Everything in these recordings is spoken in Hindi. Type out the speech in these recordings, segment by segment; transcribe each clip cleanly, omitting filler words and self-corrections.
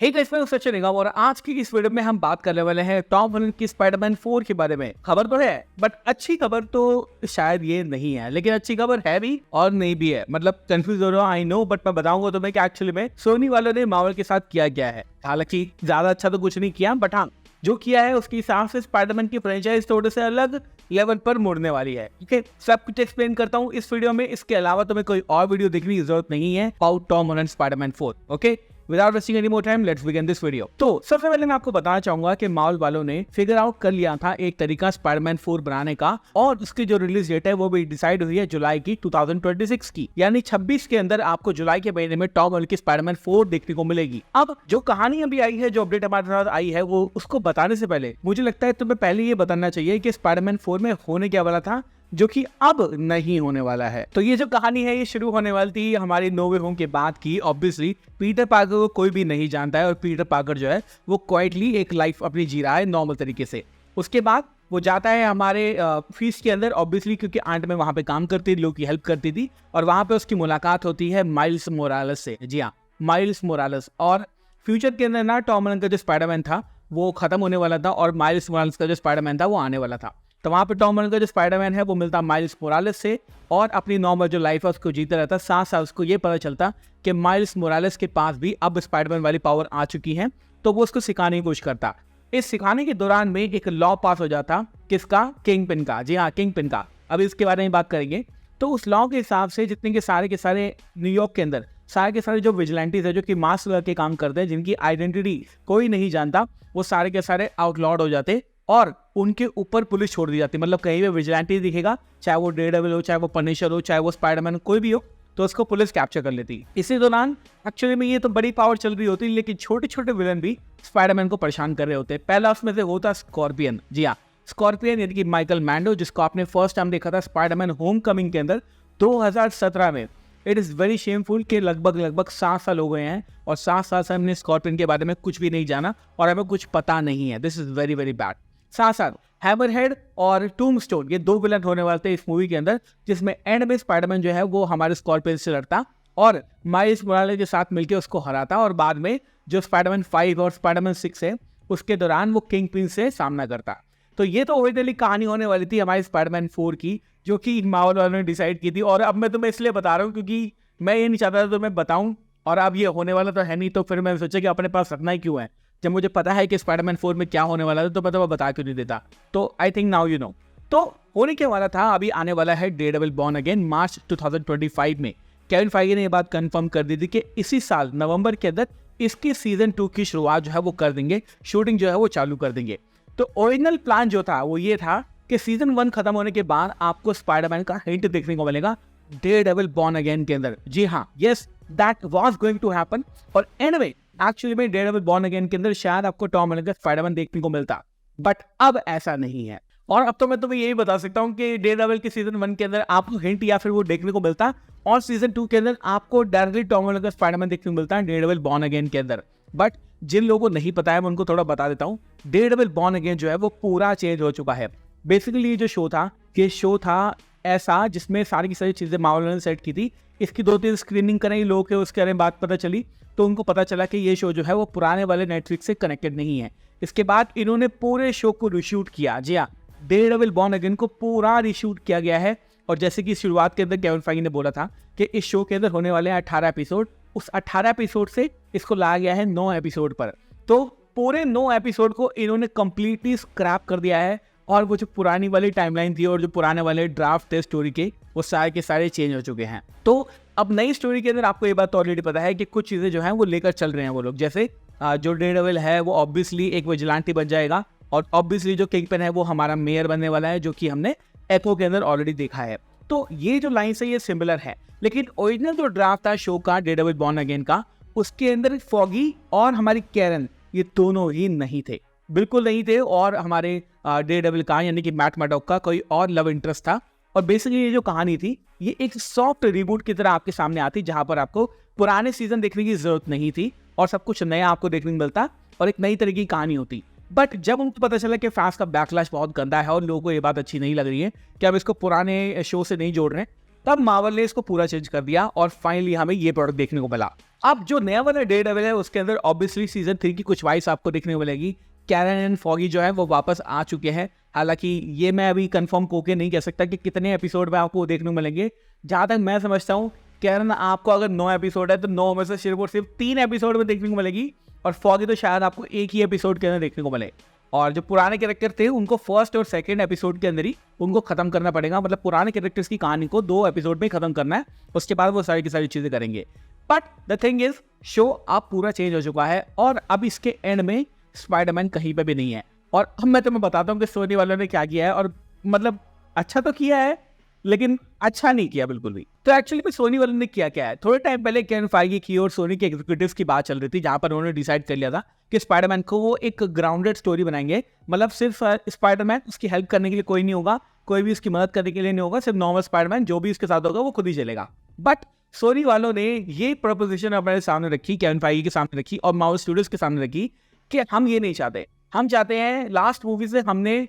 हे गाइस, मैं हूं सचिन निगम और आज की इस वीडियो में हम बात करने वाले हैं टॉम हॉलैंड की स्पाइडरमैन 4 के बारे में। खबर तो है बट अच्छी खबर तो शायद ये नहीं है, लेकिन अच्छी खबर है भी और नहीं भी है। मतलब कंफ्यूज हो रहा हूं, आई नो, बट मैं बताऊंगा तुम्हें कि एक्चुअली में सोनी वालों ने मार्वल के साथ किया गया है। हालांकि ज्यादा अच्छा तो कुछ नहीं किया, बट हाँ जो किया है उसके हिसाब से स्पाइडरमैन की फ्रेंचाइज थोड़े से अलग लेवल पर मुड़ने वाली है। ठीक है, सब कुछ एक्सप्लेन करता हूँ इस वीडियो में। इसके अलावा तुम्हें कोई और वीडियो देखने की जरूरत नहीं है about Tom Holland Spiderman 4। Okay, without wasting any more time let's begin this video. तो सबसे पहले मैं आपको बताना चाहूंगा कि मार्वल वालों ने फिगर आउट कर लिया था एक तरीका स्पाइडरमैन 4 बनाने का, और उसकी जो रिलीज डेट है वो भी डिसाइड हुई है जुलाई की 2026 की, यानी 26 के अंदर आपको जुलाई के महीने में टॉम हॉलैंड की स्पाइडरमैन 4 देखने को मिलेगी। अब जो कहानी अभी आई है, जो अपडेट हमारे साथ आई है, वो उसको बताने से पहले मुझे लगता है तुम्हें पहले ये बताना चाहिए कि स्पाइडरमैन 4 में होने क्या वाला था जो कि अब नहीं होने वाला है। तो ये जो कहानी है ये शुरू होने वाली थी हमारी नो वे होम के बाद की। ऑब्वियसली पीटर पार्कर को कोई भी नहीं जानता है और पीटर पार्कर जो है वो क्वाइटली एक लाइफ अपनी जी रहा है नॉर्मल तरीके से। उसके बाद वो जाता है हमारे फीस के अंदर, ऑब्वियसली क्योंकि आंट में वहां पे काम करती थी, लोगों की हेल्प करती थी, और वहां पे उसकी मुलाकात होती है माइल्स मोरालेस से। जी हाँ, माइल्स मोरालेस। और फ्यूचर के अंदर ना टॉम हॉलैंड का जो स्पाइडरमैन था वो खत्म होने वाला था और माइल्स मोरालेस का जो स्पाइडरमैन था वो आने वाला था। तो वहाँ पे टॉम हॉलैंड का जो स्पाइडरमैन है वो मिलता माइल्स मोरालेस से और अपनी नॉर्मल जो लाइफ है उसको जीता रहता। साथ साथ उसको ये पता चलता कि माइल्स मोरालेस के पास भी अब स्पाइडरमैन वाली पावर आ चुकी है, तो वो उसको सिखाने की कोशिश करता। इस सिखाने के दौरान में एक लॉ पास हो जाता, किसका? किंग पिन का। जी हाँ, किंग पिन का। अब इसके बारे में बात करेंगे। तो उस लॉ के हिसाब से जितने के सारे न्यूयॉर्क के अंदर सारे के सारे जो विजिलेंटीज है, जो कि मास्क लगा के काम करते हैं, जिनकी आइडेंटिटी कोई नहीं जानता, वो सारे के सारे आउटलॉड हो जाते और उनके ऊपर पुलिस छोड़ दी जाती। मतलब कहीं भी विजिलेंटी दिखेगा, चाहे वो डेयरडेविल हो, चाहे वो पनिशर हो, चाहे वो स्पाइडरमैन, कोई भी हो, तो उसको पुलिस कैप्चर कर लेती। इसी दौरान एक्चुअली में ये तो बड़ी पावर चल रही होती, लेकिन छोटे छोटे विलन भी स्पाइडरमैन को परेशान कर रहे होते। पहला उसमें से होता स्कॉर्पियन। जी हाँ, स्कॉर्पियन यानी कि माइकल मैंडो, जिसको आपने फर्स्ट टाइम देखा था स्पाइडरमैन होम कमिंग के अंदर 2017 में। इट इज़ वेरी शेमफुल कि लगभग 7 साल हो गए हैं और 7 साल से हमने स्कॉर्पियन के बारे में कुछ भी नहीं जाना और हमें कुछ पता नहीं है। This is very very bad. साथ साथ हैमरहेड और टूम्बस्टोन, ये 2 विलन होने वाले थे इस मूवी के अंदर, जिसमें एंड में स्पाइडरमैन जो है वो हमारे स्कॉर्पियन से लड़ता और माइल्स मोरालेस के साथ मिलकर उसको हराता, और बाद में जो स्पाइडरमैन 5 और स्पाइडरमैन 6 है उसके दौरान वो किंग पिन से सामना करता। तो ये तो ओरिजिनली कहानी होने वाली थी हमारी स्पाइडरमैन 4 की, जो कि मार्वल वालों ने डिसाइड की थी। और अब मैं तुम्हें इसलिए बता रहा हूँ क्योंकि मैं ये नहीं चाहता था तो मैं बताऊं, और अब ये होने वाला तो है नहीं, तो फिर मैं सोचा कि अपने पास रखना ही क्यों है। जब मुझे पता है कि स्पाइडरमैन 4 में क्या होने वाला था तो मैं तो बता क्यों नहीं देता। तो I think now you know. तो होने क्या वाला था, अभी आने वाला है डेयरडेविल बॉर्न अगेन मार्च 2025 में। केविन फाइगी ने ये बात कंफर्म कर दी थी कि इसी साल नवंबर के अंदर इसकी सीजन 2 की शुरुआत जो है वो कर देंगे, शूटिंग जो है वो चालू कर देंगे। तो ओरिजिनल प्लान जो था वो ये था कि सीजन 1 खत्म होने के बाद आपको स्पाइडरमैन का हिंट देखने को मिलेगा डेयरडेविल बॉर्न अगेन के अंदर। जी हाँ, yes, that was going to happen. और एनीवे एक्चुअली में डेयरडेविल बॉर्न अगेन के अंदर शायद आपको टॉम हॉलैंड का स्पाइडरमैन देखने को मिलता, बट अब ऐसा नहीं है। और अब तो मैं तुम्हें यही बता सकता हूँ कि डेयरडेविल के सीजन 1 के अंदर आपको हिंट या फिर वो देखने को मिलता, और सीजन 2 के अंदर आपको डायरेक्टली टॉम हॉलैंड का स्पाइडरमैन देखने को मिलता है डेयरडेविल बॉर्न अगेन के अंदर। बट जिन लोगों को नहीं पता है मैं उनको थोड़ा बता देता हूँ। डेयरडेविल बॉर्न अगेन जो है वो पूरा चेंज हो चुका है। बेसिकली ये जो शो था, ये शो था ऐसा जिसमें सारी की सारी चीजें मार्वल ने सेट की थी। इसकी 2-3 स्क्रीनिंग कराई, लोगों के उसके बारे में बात पता चली, तो उनको पता चला कि ये शो जो है वो पुराने वाले नेटफ्लिक्स से कनेक्टेड नहीं है। इसके बाद इन्होंने पूरे शो को रिशूट किया। जी हाँ, डेयरडेविल बॉर्न अगेन को पूरा रिशूट किया गया है। और जैसे कि शुरुआत के अंदर केविन फाइगी ने बोला था कि इस शो के अंदर होने वाले हैं 18 एपिसोड, उस 18 एपिसोड से इसको लाया गया है 9 एपिसोड पर। तो पूरे 9 एपिसोड को इन्होंने कंप्लीटली स्क्रैप कर दिया है, और वो जो पुरानी वाली टाइमलाइन थी और जो पुराने वाले ड्राफ्ट थे स्टोरी के, वो सारे के सारे चेंज हो चुके हैं। तो अब नई स्टोरी के अंदर आपको ये बात ऑलरेडी पता है कि कुछ चीजें जो हैं वो लेकर चल रहे हैं वो लोग। जैसे जो डेयरडेविल है वो ऑब्वियसली एक विजिलेंटी बन जाएगा, और ऑब्वियसली जो किंगपिन है वो हमारा मेयर बनने वाला है, जो कि हमने एको के अंदर ऑलरेडी देखा है। तो ये जो लाइन है ये सिमिलर है, लेकिन ओरिजिनल जो ड्राफ्ट था शो का डेयरडेविल बॉर्न अगेन का, उसके अंदर फॉगी और हमारी कैरन ये दोनों ही नहीं थे, बिल्कुल नहीं थे। और हमारे डेयरडेविल का यानी कि मैट मैडॉक का कोई और लव इंटरेस्ट था। और बेसिकली ये जो कहानी थी ये एक सॉफ्ट रिबूट की तरह आपके सामने आती, जहां पर आपको पुराने सीजन देखने की जरूरत नहीं थी और सब कुछ नया आपको देखने को मिलता और एक नई तरह की कहानी होती। बट जब उनको पता चला कि फैंस का बैकलैश बहुत गंदा है और लोगों को ये बात अच्छी नहीं लग रही है कि अब इसको पुराने शो से नहीं जोड़ रहे हैं, तब मार्वल ने इसको पूरा चेंज कर दिया और फाइनली हमें ये प्रोडक्ट देखने को मिला। अब जो नया वाला डेयरडेविल है उसके अंदर ऑब्वियसली सीजन 3 की कुछ वाइस आपको देखने को मिलेगी। कैरन एंड फॉगी जो है वो वापस आ चुके हैं। हालांकि ये मैं अभी कंफर्म होके नहीं कह सकता कि कितने एपिसोड में आपको देखने को मिलेंगे। जहां तक मैं समझता हूँ कैरन आपको अगर 9 एपिसोड है तो 9 में से सिर्फ 3 एपिसोड में देखने को मिलेगी, और फॉगी तो शायद आपको एक ही एपिसोड के अंदर देखने को मिले। और जो पुराने कैरेक्टर थे उनको फर्स्ट और सेकंड एपिसोड के अंदर ही उनको खत्म करना पड़ेगा, मतलब पुराने कैरेक्टर्स की कहानी को 2 एपिसोड में खत्म करना है, उसके बाद वो सारी की सारी चीजें करेंगे। But the thing is show अब पूरा चेंज हो चुका है और अब इसके एंड में स्पाइडरमैन कहीं पे भी नहीं है। और अब मैं तुम्हें बताता हूँ कि सोनी वालों ने क्या किया है, और मतलब अच्छा तो किया है लेकिन अच्छा नहीं किया बिल्कुल भी। तो एक्चुअली में सोनी वालों ने किया क्या है, थोड़े टाइम पहले केविन फाइगी की और सोनी के एग्जीक्यूटिव्स की बात चल रही थी, जहां पर उन्होंने डिसाइड कर लिया था कि स्पाइडरमैन को वो एक ग्राउंडेड स्टोरी बनाएंगे। मतलब सिर्फ स्पाइडरमैन, उसकी हेल्प करने के लिए कोई नहीं होगा, कोई भी उसकी मदद करने के लिए नहीं होगा, सिर्फ नॉर्मल स्पाइडरमैन जो भी उसके साथ होगा वो खुद ही चलेगा। बट सोनी वालों ने ये प्रपोजिशन अपने सामने रखी, केविन फाइगी के सामने रखी और मार्वल स्टूडियोज के सामने रखी कि हम ये नहीं चाहते, हम चाहते हैं लास्ट मूवी से हमने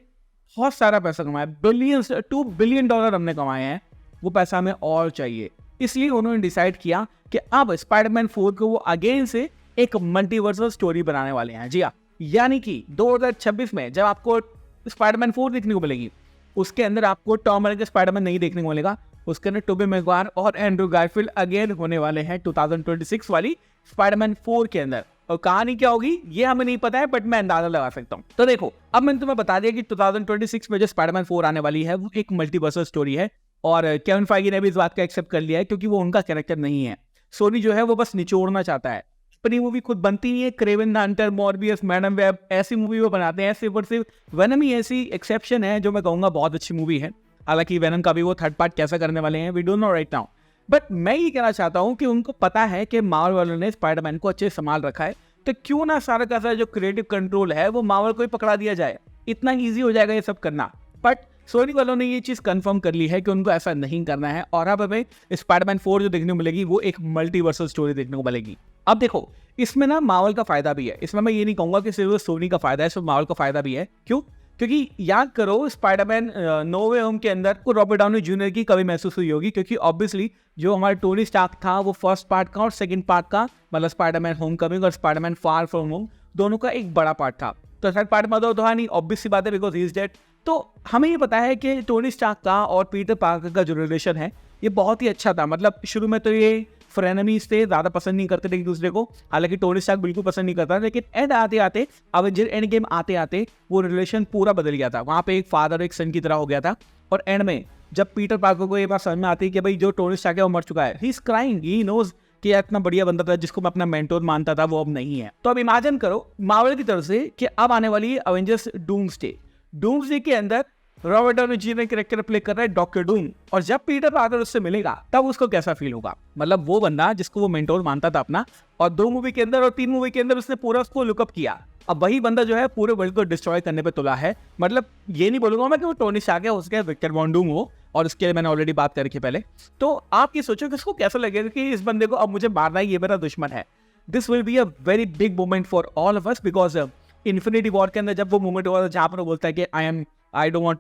बहुत सारा पैसा कमाया, $2 बिलियन हमने कमाए हैं, वो पैसा हमें और चाहिए। इसलिए उन्होंने डिसाइड किया कि अब स्पाइडरमैन 4 को वो अगेन से एक मल्टीवर्सल स्टोरी बनाने वाले हैं। जी हाँ, यानी कि 2026 में जब आपको स्पाइडरमैन 4 देखने को मिलेगी, उसके अंदर आपको टॉम हॉलैंड का स्पाइडरमैन नहीं देखने को मिलेगा, उसके अंदर टोबी मैगवायर और एंड्रू गारफील्ड अगेन होने वाले हैं 2026 वाली स्पाइडरमैन 4 के अंदर। और कहानी क्या होगी ये हमें नहीं पता है, बट मैं अंदाजा लगा सकता हूँ। तो देखो, अब मैंने तुम्हें बता दिया कि 2026 में जो स्पाइडरमैन 4 आने वाली है वो एक मल्टीवर्सल स्टोरी है, और केविन फाइगी ने भी इस बात का एक्सेप्ट कर लिया है, क्योंकि वो उनका कैरेक्टर नहीं है। सोनी जो है वो बस निचोड़ना चाहता है, अपनी मूवी खुद बनती नहीं है। Kraven the Hunter, Morbius, Madame Web, ऐसी मूवी वो बनाते हैं। सिर्फ और सिर्फ वेनम ही ऐसी एक्सेप्शन है जो मैं कहूँगा बहुत अच्छी मूवी है। हालांकि वेनम का भी वो थर्ड पार्ट कैसा करने वाले हैं we don't know right now, but मैं ये कहना चाहता हूँ कि उनको पता है कि मार्वल वालों ने स्पाइडरमैन को अच्छे से संभाल रखा है, तो क्यों ना सारा का सारा जो क्रिएटिव कंट्रोल है वो मार्वल को ही पकड़ा दिया जाए, इतना ईजी हो जाएगा ये सब करना। बट सोनी वालों ने ये चीज कंफर्म कर ली है कि उनको ऐसा नहीं करना है, और अब हमें स्पाइडरमैन 4 जो देखने को मिलेगी वो एक मल्टीवर्सल स्टोरी देखने को मिलेगी। अब देखो, इसमें ना मार्वल का फायदा भी है, इसमें मैं ये नहीं कहूंगा कि सिर्फ सोनी का फायदा है, इसमें मार्वल का फायदा भी है। क्यों? क्योंकि याद करो स्पाइडरमैन नो वे होम के अंदर को रॉबर्ट डाउनी जूनियर की कभी महसूस हुई होगी, क्योंकि ऑब्वियसली जो हमारा टोनी स्टार्क था वो फर्स्ट पार्ट का और सेकंड पार्ट का, मतलब स्पाइडरमैन होमकमिंग और स्पाइडरमैन फार फ्रॉम होम, दोनों का एक बड़ा पार्ट था। तो थर्ड पार्ट में तो नहीं, ऑब्वियस सी बात है, बिकॉज ही इज डेड। तो हमें ये पता है कि टोनी स्टार्क का और पीटर पार्कर का जो रिलेशन है ये बहुत ही अच्छा था। मतलब शुरू में तो ये फ्रेनेमीज थे, ज्यादा पसंद नहीं करते थे एक दूसरे को, हालांकि टोनी स्टार्क बिल्कुल पसंद नहीं करता, लेकिन एंड आते आते अवेंजर एंड गेम आते आते वो रिलेशन पूरा बदल गया था। वहां पे एक फादर एक सन की तरह हो गया था, और एंड में जब पीटर पार्कर को ये बात समझ में आती है कि भाई जो टोनी स्टार्क है वो मर चुका है, he is crying, he knows कि यार इतना बढ़िया बंदा था जिसको मैं अपना मेंटोर मानता था वो अब नहीं है। तो अब इमेजिन करो मार्वल की तरफ से कि अब आने वाली है अवेंजर्स डूम्सडे के अंदर Robert Downey junior character play कर रहा है डॉक्टर डूम, और जब पीटर पार्कर उससे मिलेगा तब उसको कैसा फील होगा। मतलब वो बंदा जिसको वो मेंटोर मानता था अपना, और 2 मूवी के अंदर और 3 मूवी के अंदर उसने पूरा उसको लुकअप किया, अब वही बंदा जो है पूरे वर्ल्ड को डिस्ट्रॉय करने पे तुला है। मतलब ये नहीं बोलूंगा मैं कि वो टोनी स्टार्क है, उसके विक्टर वॉन डूम हो, और उसके लिए मैंने ऑलरेडी बात कर रखी पहले। तो आप ये सोचो कि इसको कैसा लगेगा कि इस बंदे को अब मुझे मारना है, ये मेरा दुश्मन है। This will be a very big moment for all of us, because infinity war के अंदर जब वो मोमेंट हुआ था जहां पर वो बोलता है कि I don't want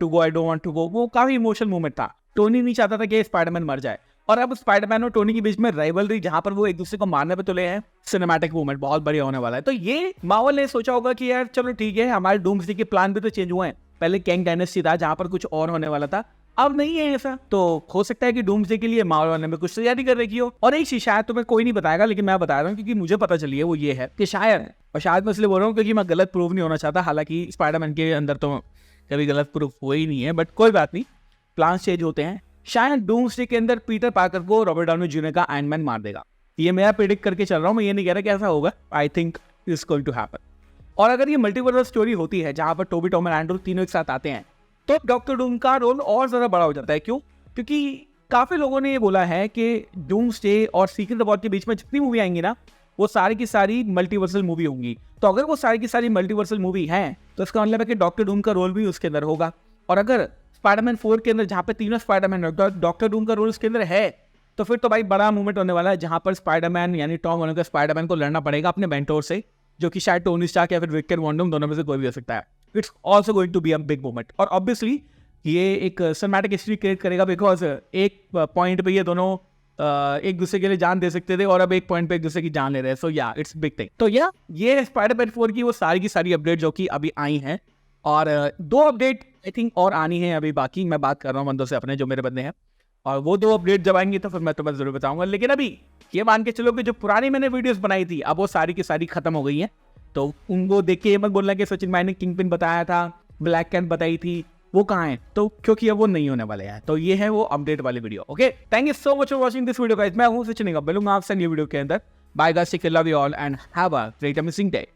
to go, वो काफी इमोशनल मोमेंट था। टोनी नहीं चाहता था कि स्पाइडरमैन मर जाए, और अब स्पाइडरमैन और टोनी के बीच में राइवलरी जहां पर वो एक दूसरे को मारने पे तुले हैं, सिनेमैटिक मूवमेंट बहुत बढ़िया होने वाला है। तो ये मार्वल ने सोचा होगा कि यार चलो ठीक है, हमारे डूम्सडे के प्लान भी तो चेंज हुए हैं। पहले कैंग डायनेस्टी था जहां पर कुछ और होने वाला था, अब नहीं है ऐसा। तो हो सकता है कि डूम्सडे के लिए मार्वल ने कुछ तैयारी कर रखी हो, और एक चीज शायद तुम्हें कोई नहीं बताएगा लेकिन मैं बता रहा हूँ क्योंकि मुझे पता चली है, वो ये है कि शायद, और शायद मैं इसलिए बोल रहा हूँ क्योंकि मैं गलत प्रूव नहीं होना चाहता, हालांकि स्पाइडरमैन के अंदर तो कभी गलत प्रूफ हुआ ही नहीं है, बट कोई बात नहीं, प्लान चेंज होते हैं। शायद डूम्सडे के अंदर पीटर पार्कर को रॉबर्ट डाउनी जूनियर का आयरन मैन मार देगा। ये मैं प्रेडिक्ट करके चल रहा हूँ, मैं ये नहीं कह रहा कि ऐसा होगा, I think it's going to happen. और अगर ये मल्टीवर्सल स्टोरी होती है जहां पर टोबी, टॉम एंड एंड्रू तीनों एक साथ आते हैं, तो डॉक्टर डूम का रोल और ज्यादा बड़ा हो जाता है। क्यों? क्योंकि काफी लोगों ने ये बोला है कि डूम्सडे और सीक्रेट वॉर के बीच में जितनी मूवी आएंगी ना, वो सारी की सारी मल्टीवर्सल मूवी होंगी। तो अगर वो सारी की सारी मल्टीवर्सल मूवी हैं तो इसका मतलब है कि डॉक्टर डूम का रोल भी उसके अंदर होगा। और अगर स्पाइडरमैन 4 के अंदर जहां पे तीनों स्पाइडरमैन डॉक्टर डूम का रोल उसके अंदर है, तो फिर तो भाई बड़ा मूवमेंट होने वाला है जहां पर स्पाइडरमैन यानी टॉम हॉलैंड का स्पाइडरमैन को लड़ना पड़ेगा अपने मेंटोर से, जो कि शायद टोनी स्टार्क या फिर विक्टर वॉन डूम, दोनों में से कोई भी हो सकता है। It's also going to be a big movement. और ऑब्वियसली ये एक सिनेमैटिक हिस्ट्री क्रिएट करेगा, बिकॉज एक पॉइंट पे ये दोनों एक दूसरे के लिए जान दे सकते थे और अब एक पॉइंट पे एक दूसरे की जान ले रहे हैं। सो या इट्स बिग थिंग। तो या ये स्पाइडरमैन 4 की वो सारी की सारी अपडेट जो कि अभी आई हैं, और 2 अपडेट आई थिंक और आनी है अभी बाकी। मैं बात कर रहा हूँ बंदों से अपने जो मेरे बंदे हैं, और वो 2 अपडेट जब आएंगी तो फिर मैं तुम्हें जरूर बताऊंगा। लेकिन अभी ये मान के चलो कि जो पुरानी मैंने वीडियोस बनाई थी अब वो सारी की सारी खत्म हो गई हैं। तो उनको देख के ये मत बोलना कि सचिन भाई ने किंग पिन बताया था, ब्लैक कैन बताई थी, वो कहाँ है? तो क्योंकि अब वो नहीं होने वाले हैं। तो ये है वो अपडेट वाली video. Okay, thank you so much for watching this video guys. मैं हूं सचिन, मिलूंगा आपसे न्यू वीडियो के अंदर। Bye guys, take care, love you all and have a great amazing day.